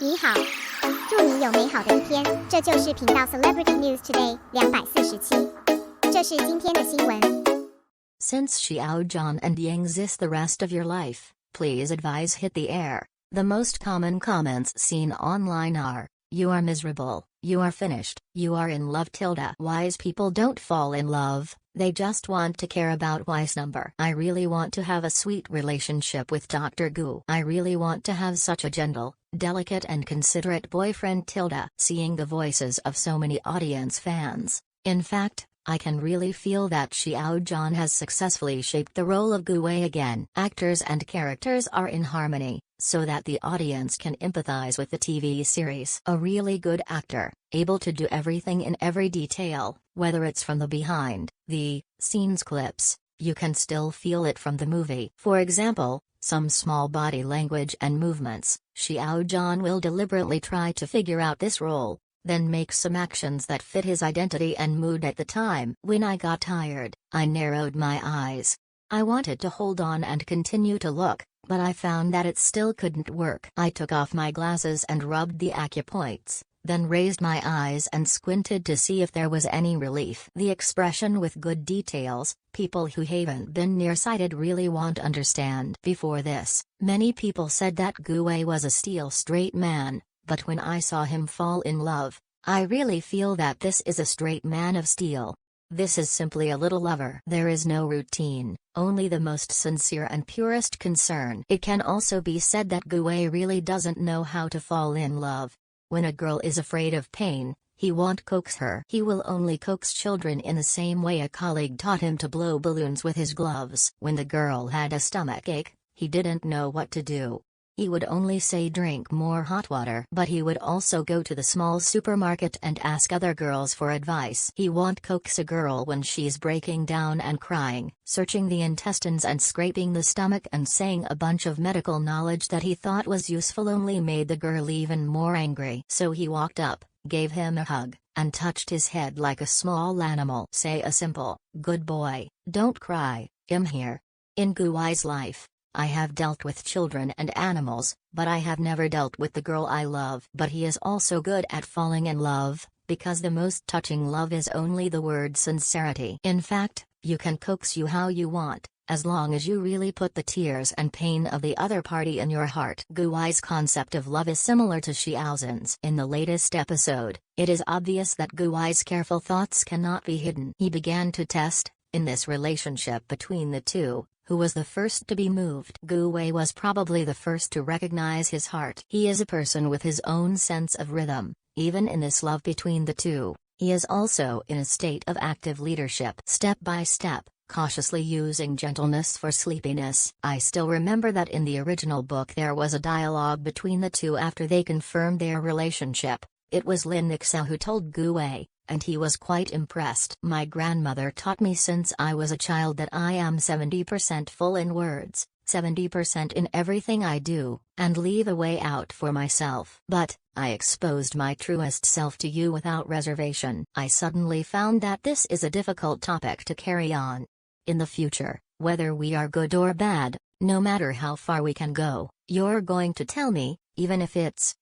你好，祝你有美好的一天。这就是频道 Celebrity News Today 247。这是今天的新闻。Since Xiao Zhan and Yang's is the rest of your life, please advise hit the air. The most common comments seen online are, you are miserable, you are finished, you are in love. Wise people don't fall in love, they just want to care about wise number. I really want to have a sweet relationship with Dr. Gu. I really want to have such a gentle, delicate and considerate boyfriend. Seeing the voices of so many audience fans. In fact, I can really feel that Xiao Zhan has successfully shaped the role of Gu Wei again. Actors and characters are in harmony, so that the audience can empathize with the TV series. A really good actor, able to do everything in every detail, whether it's from the behind the scenes clips, you can still feel it from the movie. For example, some small body language and movements, Xiao Zhan will deliberately try to figure out this role, then make some actions that fit his identity and mood at the time. When I got tired, I narrowed my eyes. I wanted to hold on and continue to look, but I found that it still couldn't work. I took off my glasses and rubbed the acupoints, then raised my eyes and squinted to see if there was any relief. The expression with good details, people who haven't been nearsighted really won't understand. Before this, many people said that Gu Wei was a steel straight man. But when I saw him fall in love, I really feel that this is a straight man of steel. This is simply a little lover. There is no routine, only the most sincere and purest concern. It can also be said that Gu Wei really doesn't know how to fall in love. When a girl is afraid of pain, he won't coax her. He will only coax children in the same way a colleague taught him to blow balloons with his gloves. When the girl had a stomachache, he didn't know what to do. He would only say drink more hot water. But he would also go to the small supermarket and ask other girls for advice. He won't coax a girl when she's breaking down and crying, searching the intestines and scraping the stomach and saying a bunch of medical knowledge that he thought was useful only made the girl even more angry. So he walked up, gave him a hug, and touched his head like a small animal. Say a simple, good boy, don't cry, I'm here. In Gu Wei's life, I have dealt with children and animals, but I have never dealt with the girl I love. But he is also good at falling in love, because the most touching love is only the word sincerity. In fact, you can coax you how you want, as long as you really put the tears and pain of the other party in your heart. Gu Wei's concept of love is similar to Xiao Zhan's. In the latest episode, it is obvious that Gu Wei's careful thoughts cannot be hidden. He began to test, in this relationship between the two, who was the first to be moved. Gu Wei was probably the first to recognize his heart. He is a person with his own sense of rhythm. Even in this love between the two, he is also in a state of active leadership. Step by step, cautiously using gentleness for sleepiness. I still remember that in the original book there was a dialogue between the two after they confirmed their relationship. It was Lin Xiao who told Gu Wei, and he was quite impressed. My grandmother taught me since I was a child that I am 70% full in words, 70% in everything I do, and leave a way out for myself. But, I exposed my truest self to you without reservation. I suddenly found that this is a difficult topic to carry on. In the future, whether we are good or bad, no matter how far we can go, you're going to tell me, even if it's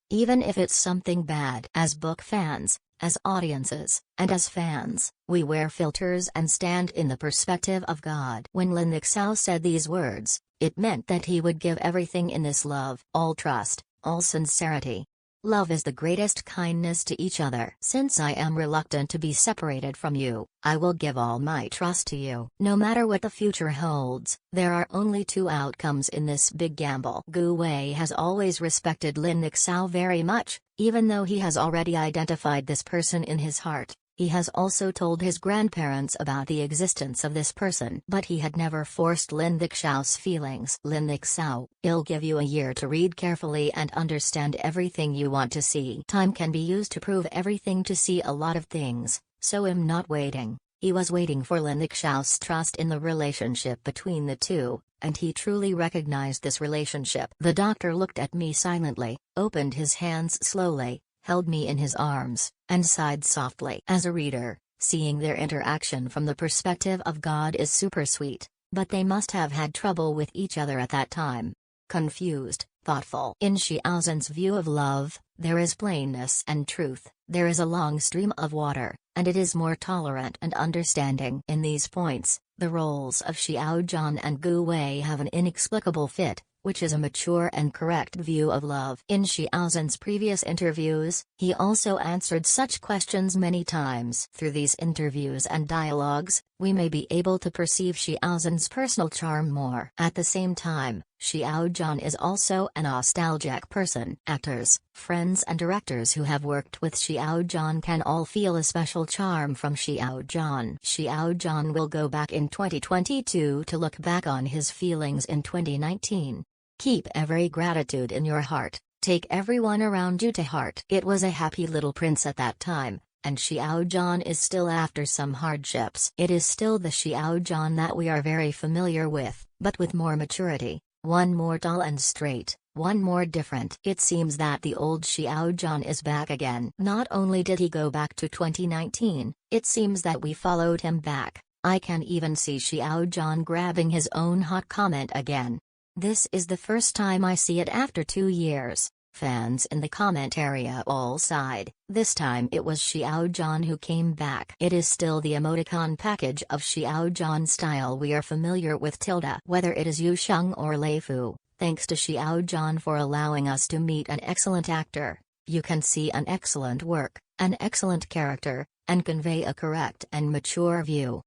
something bad. As book fans, as audiences, and as fans, we wear filters and stand in the perspective of God. When Lin Xiao said these words, it meant that he would give everything in this love, all trust, all sincerity. Love is the greatest kindness to each other. Since I am reluctant to be separated from you, I will give all my trust to you. No matter what the future holds, there are only two outcomes in this big gamble. Gu Wei has always respected Lin Xiao very much, even though he has already identified this person in his heart. He has also told his grandparents about the existence of this person. But he had never forced Lin Xiao's feelings. Lin Xiao, I'll give you a year to read carefully and understand everything you want to see. Time can be used to prove everything, to see a lot of things, so I'm not waiting. He was waiting for Lin Xiao's trust in the relationship between the two, and he truly recognized this relationship. The doctor looked at me silently, opened his hands slowly, held me in his arms, and sighed softly. As a reader, seeing their interaction from the perspective of God is super sweet, but they must have had trouble with each other at that time. confused, thoughtful. In Xiao Zhan's view of love, there is plainness and truth, there is a long stream of water, and it is more tolerant and understanding. In these points, the roles of Xiao Zhan and Gu Wei have an inexplicable fit, which is a mature and correct view of love. In Xiao Zhan's previous interviews, he also answered such questions many times. Through these interviews and dialogues, we may be able to perceive Xiao Zhan's personal charm more. At the same time, Xiao Zhan is also a nostalgic person. Actors, friends and directors who have worked with Xiao Zhan can all feel a special charm from Xiao Zhan. Xiao Zhan will go back in 2022 to look back on his feelings in 2019. Keep every gratitude in your heart, take everyone around you to heart. It was a happy little prince at that time, and Xiao Zhan is still after some hardships. It is still the Xiao Zhan that we are very familiar with, but with more maturity, one more dull and straight, one more different. It seems that the old Xiao Zhan is back again. Not only did he go back to 2019, it seems that we followed him back. I can even see Xiao Zhan grabbing his own hot comment again. This is the first time I see it after 2 years. Fans in the comment area all sighed. This time it was Xiao Zhan who came back. It is still the emoticon package of Xiao Zhan style we are familiar with. Whether it is Yu Sheng or Lei Fu, thanks to Xiao Zhan for allowing us to meet an excellent actor, you can see an excellent work, an excellent character, and convey a correct and mature view.